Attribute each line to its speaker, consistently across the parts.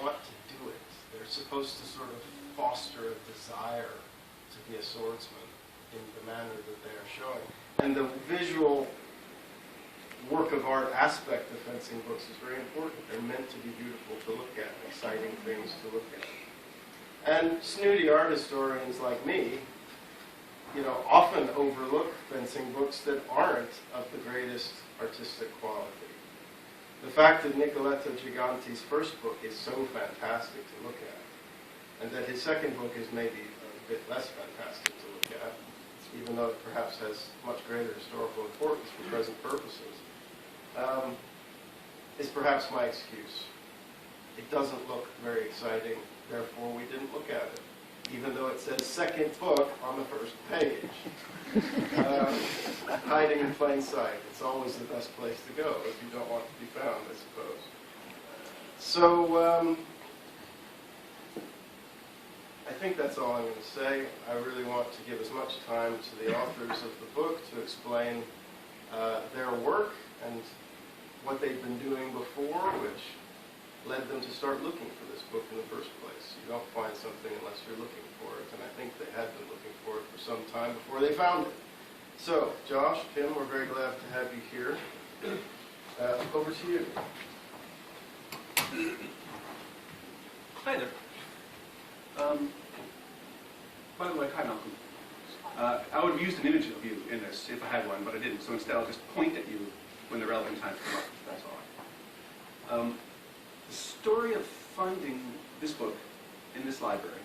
Speaker 1: want to do it. They're supposed to sort of foster a desire to be a swordsman in the manner that they are showing. And the visual work of art aspect of fencing books is very important. They're meant to be beautiful to look at, exciting things to look at. And snooty art historians like me, often overlook fencing books that aren't of the greatest artistic quality. The fact that Nicoletto Giganti's first book is so fantastic to look at, and that his second book is maybe a bit less fantastic to look at, even though it perhaps has much greater historical importance for present purposes, is perhaps my excuse. It doesn't look very exciting, therefore we didn't look at it, even though it says second book on the first page. Hiding in plain sight. It's always the best place to go if you don't want to be found, I suppose. So, I think that's all I'm going to say. I really want to give as much time to the authors of the book to explain their work and what they've been doing before, which led them to start looking for this book in the first place. You don't find something unless you're looking for it, and I think they had been looking for it for some time before they found it. So, Josh, Kim, we're very glad to have you here. Over to you.
Speaker 2: Hi there. By the way, hi Malcolm. I would have used an image of you in this if I had one, but I didn't, so instead I'll just point at you when the relevant times come up. That's all. The story of finding this book in this library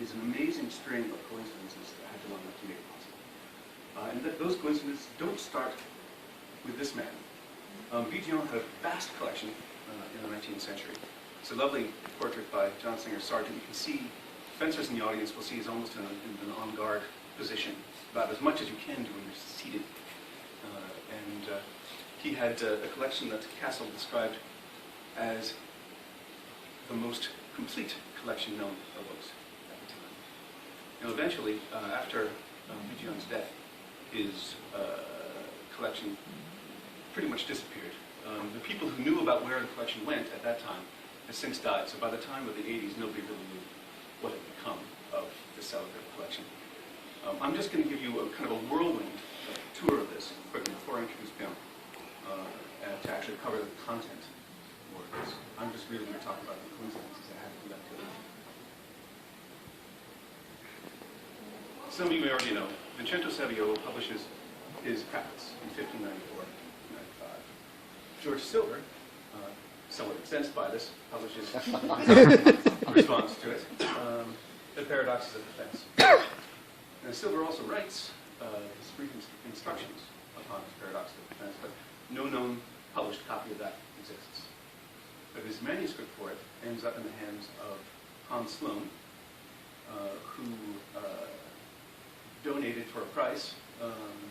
Speaker 2: is an amazing string of coincidences that had to line up to make it possible. And those coincidences don't start with this man. Vigeon had a vast collection in the 19th century. It's a lovely portrait by John Singer Sargent. You can see, fencers in the audience will see he's almost in an on-guard position, about as much as you can do when you're seated. He had a collection that Castle described as the most complete collection known of books at the time. Now, eventually, after Vigeon's death, his collection pretty much disappeared. The people who knew about where the collection went at that time has since died. So by the time of the 80s, nobody really knew what had become of the celebrated collection. I'm just going to give you a kind of a whirlwind tour of this quickly before I introduce Pim, to actually cover the content more of this. I'm just really going to talk about the coincidences that happened to that period. Some of you may already know, Vincenzo Saviolo publishes his Preface in 1594-95. George Silver, somewhat incensed by this, publishes a response to it, The Paradoxes of Defense. And Silver also writes his brief instructions upon his Paradoxes of Defense, but no known published copy of that exists. But his manuscript for it ends up in the hands of Hans Sloane, who donated for a price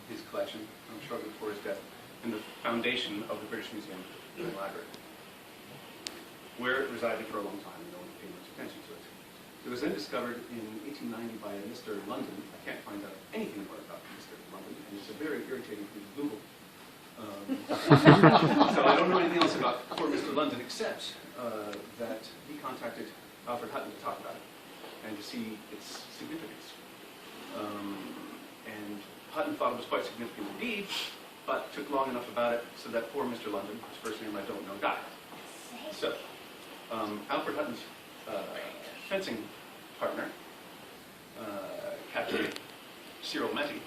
Speaker 2: his collection shortly before his death in the foundation of the British Museum and Library, where it resided for a long time and no one paid much attention to it. It was then discovered in 1890 by a Mr. London. I can't find out anything more about Mr. London, and it's a very irritating thing to Google. So I don't know anything else about poor Mr. London except that he contacted Alfred Hutton to talk about it and to see its significance. And Hutton thought it was quite significant indeed, but took long enough about it so that poor Mr. London, whose first name I don't know, died. So Alfred Hutton's fencing partner, Captain Cyril Metty,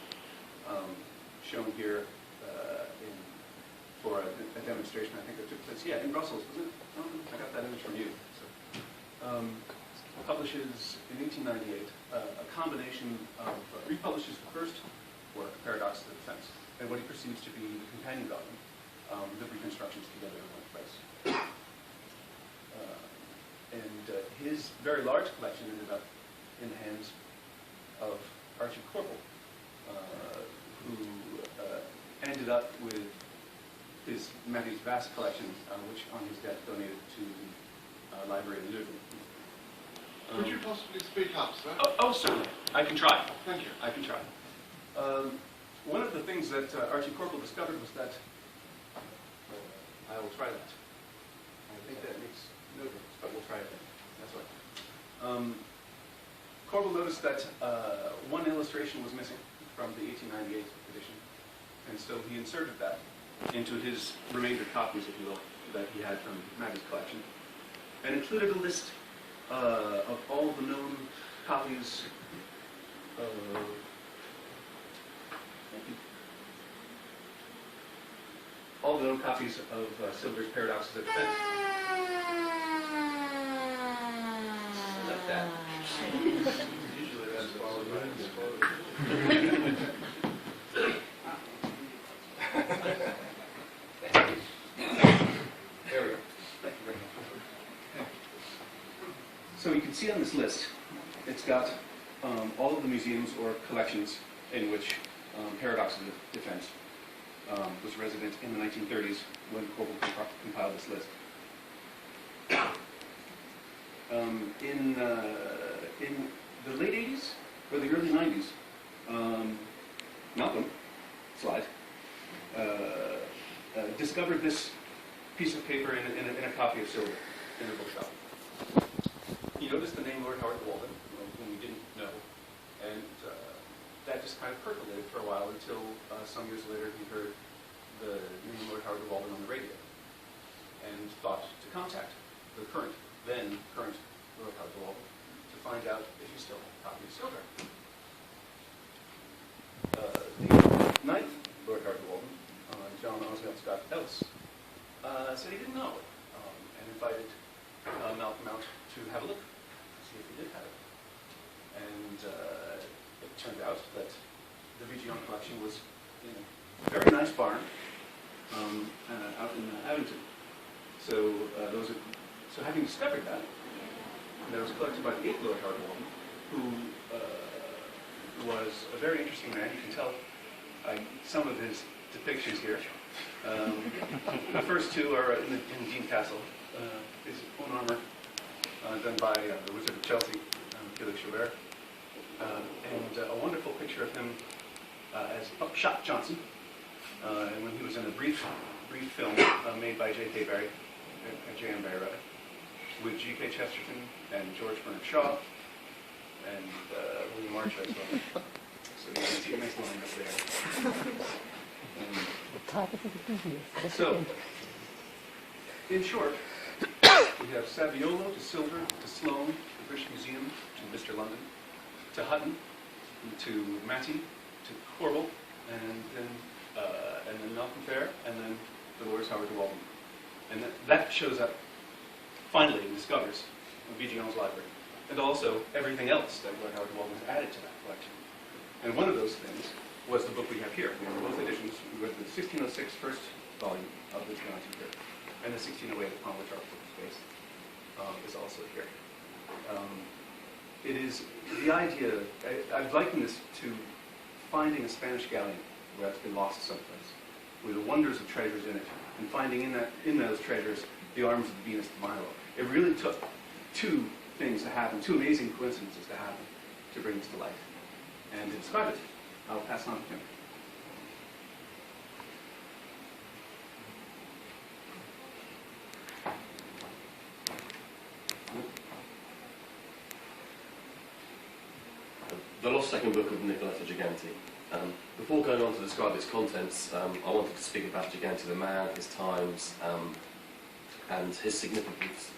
Speaker 2: shown here for a demonstration I think that took place, in Brussels, was it? I got that image from you. So, publishes in 1898 a combination of, republishes the first work, Paradoxes of Defense, and what he perceives to be the companion volume, the reconstructions together in one place. His very large collection ended up in the hands of Archie Corporal, who ended up with his Matty's vast collection, which on his death donated to the library in Leuven.
Speaker 3: Could you possibly speak up, sir?
Speaker 2: Oh, certainly. I can try.
Speaker 3: Thank you.
Speaker 2: I can try. One of the things that Archie Corporal discovered was that, I will try that. I think that makes no difference, but we'll try it Corbel noticed that one illustration was missing from the 1898 edition, and so he inserted that into his remainder copies, if you will, that he had from Maggie's collection, and included a list of all the known copies all the known copies of Silver's Paradoxes of Defense. Like that.
Speaker 1: Usually that's followed by an explosion.
Speaker 2: There we go. Thank you very much. So you can see on this list, it's got all of the museums or collections in which Paradoxes of Defense was resident in the 1930s when Corbel compiled this list. In the late 80s or the early 90s, Malcolm, slide, discovered this piece of paper in a copy of Silver in a bookshop. He noticed the name Lord Howard Walden, whom we didn't know, and that just kind of percolated for a while until some years later he heard the name Lord Howard Walden on the radio and thought to contact the then current Lord Howard Walden to find out if he still had a copy of Silver. The ninth Lord Howard Walden, John Oswald Scott Ellis, said he didn't know it, and invited Malcolm out to have a look, see if he did have it. And it turned out that the VGN collection was in a very nice barn out in Abington. So so having discovered that was collected by the eighth Lord Howard Walden, who was a very interesting man. You can tell some of his depictions here. The first two are in Dean Castle, his own armor, done by the Wizard of Chelsea, Felix Joubert, and a wonderful picture of him as Buckshot Johnson, and when he was in a brief film made by J.K. Barrie, J.M. Barrie rather, with G.K. Chesterton and George Bernard Shaw and William March as well. So you can see a nice line up there. So, in short, we have Saviolo to Silver to Sloane to British Museum to Mr. London to Hutton to Matty to Corbel and then Malcolm Fair and then the Lord Howard Walden. And that shows up finally and discovers VGN's library and also everything else that Lord Howard Walden has added to that collection. And one of those things was the book we have here. We have both editions. We read the 1606 first volume of the Giganti here, and the 1608 upon which our book is based is also here. It is the idea, I've likened this to finding a Spanish galleon where it's been lost someplace, with the wonders of treasures in it, and finding in those treasures the arms of the Venus de Milo. It really took two things to happen, two amazing coincidences to happen to bring this to life. And to describe it, I'll pass on to him.
Speaker 4: The lost second book of Nicoletto Giganti. Before going on to describe its contents, I wanted to speak about Giganti the man, his times, and his significance.